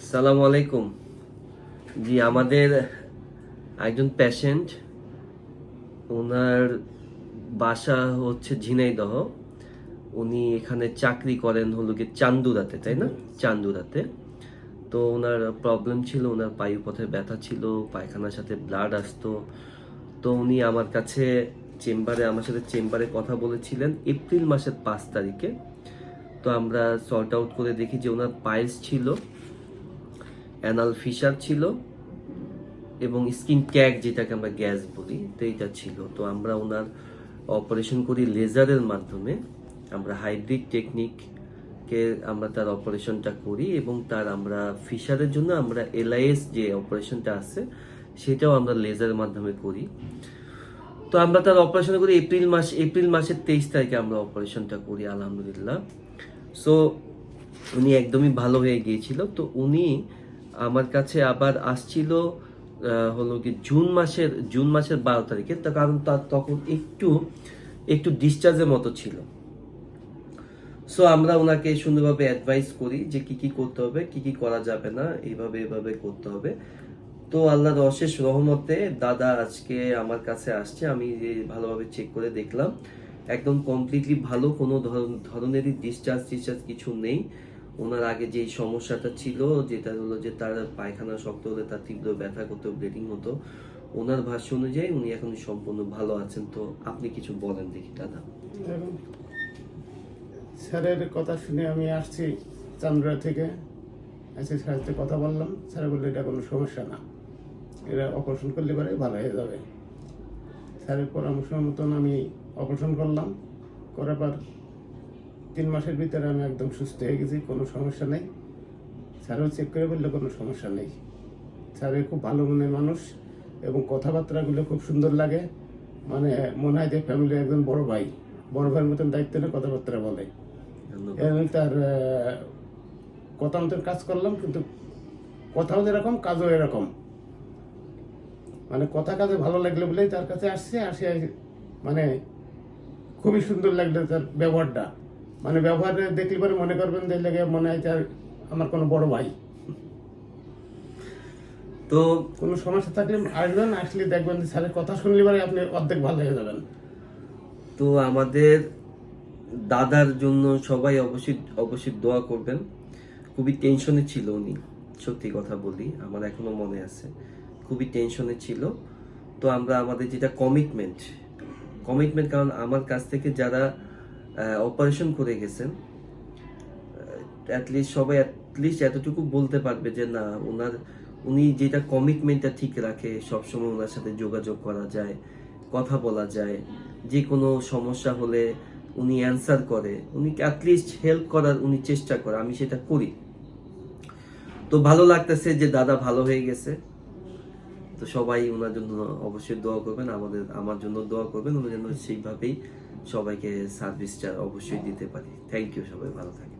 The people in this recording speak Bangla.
সালাম আলাইকুম। জি, আমাদের একজন পেশেন্ট, ওনার বাসা হচ্ছে ঝিনাইদহ। উনি এখানে চাকরি করেন হলো গিয়ে চান্দুরাতে, তাই না? চান্দুরাতে। তো ওনার প্রবলেম ছিল, ওনার পায়ুপথে ব্যথা ছিল, পায়খানার সাথে ব্লাড আসতো। তো উনি আমার কাছে আমার সাথে চেম্বারে কথা বলেছিলেন এপ্রিল মাসের 5 তারিখে। তো আমরা সর্ট আউট করে দেখি যে ওনার পাইলস ছিল, অ্যানাল ফিশার ছিল এবং স্কিন ক্যাগ, যেটাকে আমরা গ্যাস বলি, তো এইটা ছিল। তো আমরা ওনার অপারেশন করি লেজারের মাধ্যমে। আমরা হাইব্রিড টেকনিককে আমরা তার অপারেশনটা করি এবং তার আমরা ফিশারের জন্য আমরা এলআইএস যে অপারেশনটা আছে সেটাও আমরা লেজারের মাধ্যমে করি। তো আমরা তার অপারেশন করি এপ্রিল মাসের 23 তারিখে আমরা অপারেশনটা করি, আলহামদুলিল্লাহ। সো উনি একদমই ভালো হয়ে গিয়েছিল। তো উনি আমার কাছে আবার আসছিল হলো কি জুন মাসের 12 তারিখে। তার কারণ তার তখন একটু ডিসচার্জের মতো ছিল। সো আমরা ওনাকে সুন্দরভাবে অ্যাডভাইস করি যে কি কি করতে হবে, কি কি করা যাবে না, এইভাবে করতে হবে। তো আল্লাহর অশেষ রহমতে দাদা আজকে আমার কাছে আসছে। আমি যে ভালোভাবে চেক করে দেখলাম একদম কমপ্লিটলি ভালো, কোনো ধরনেরই ডিসচার্জ কিছু নেই। ওনার আগে যে সমস্যাটা ছিল, যেটা হলো যে তার পায়খানা শক্ত হলে তার তীব্র ব্যথা করতো, ব্লিডিং হতো, ওনার ভাষ্য অনুযায়ী উনি এখন সম্পূর্ণ ভালো আছেন। তো আপনি কিছু বলেন দেখি দাদা। স্যারের কথা শুনে আমি আসছি চান্দুরা থেকে। স্যারের সাথে কথা বললাম। স্যার বললো এটা কোনো সমস্যা না, এরা অপারেশন করলে পরে ভালো হয়ে যাবে। স্যারের পরামর্শ মতন আমি অপারেশন করলাম। করার পর 3 মাসের ভিতরে আমি একদম সুস্থ হয়ে গেছি, কোনো সমস্যা নেই। স্যারও চেক করে বললো কোনো সমস্যা নেই। স্যারের খুব ভালো মনের মানুষ এবং কথাবার্তাগুলো খুব সুন্দর লাগে। মানে মনে হয় যে ফ্যামিলির একজন বড় ভাইয়ের মতন দায়িত্ব নিয়ে কথাবার্তা বলে। এবং তার কথা মতন কাজ করলাম, কিন্তু কথাও যেরকম কাজও এরকম। মানে কথা কাজে ভালো লাগলো বলেই তার কাছে আসে মানে খুবই সুন্দর লাগলো তার ব্যবহারটা। মানে ব্যবহার দেখলে পরে মনে করবেন যে লেগে মনে হয় তার আমার কোনো বড় ভাই। তো কোনো সমস্যা থাকলে আসবেন, আসলে দেখবেন যে স্যারের কথা শুনলে পরে আপনি অর্ধেক ভালো হয়ে যাবেন। তো আমাদের দাদার জন্য সবাই অবশ্যই দোয়া করবেন। খুবই টেনশনে ছিল উনি, সত্যি কথা বলি, আমার এখনো মনে আছে, খুবই টেনশনে ছিল। তো আমরা আমাদের যেটা কমিটমেন্ট, কারণ আমার কাছ থেকে যারা অপারেশন করে গেছেন অ্যাটলিস্ট এতটুকু বলতে পারবে যে না, উনি যেটা কমিটমেন্টটা ঠিক রাখে, সবসময় ওনার সাথে যোগাযোগ করা যায়, কথা বলা যায়, যে কোনো সমস্যা হলে উনি অ্যান্সার করে, উনি অ্যাটলিস্ট হেল্প করার উনি চেষ্টা করে, আমি সেটা করি। তো ভালো লাগতেছে যে দাদা ভালো হয়ে গেছে। তো সবাই ওনার জন্য অবশ্যই দোয়া করবেন, আমার জন্য দোয়া করবেন, ওনার জন্য সেইভাবেই সবাইকে সার্ভিসটা অবশ্যই দিতে পারি। থ্যাংক ইউ, সবাই ভালো থাকেন।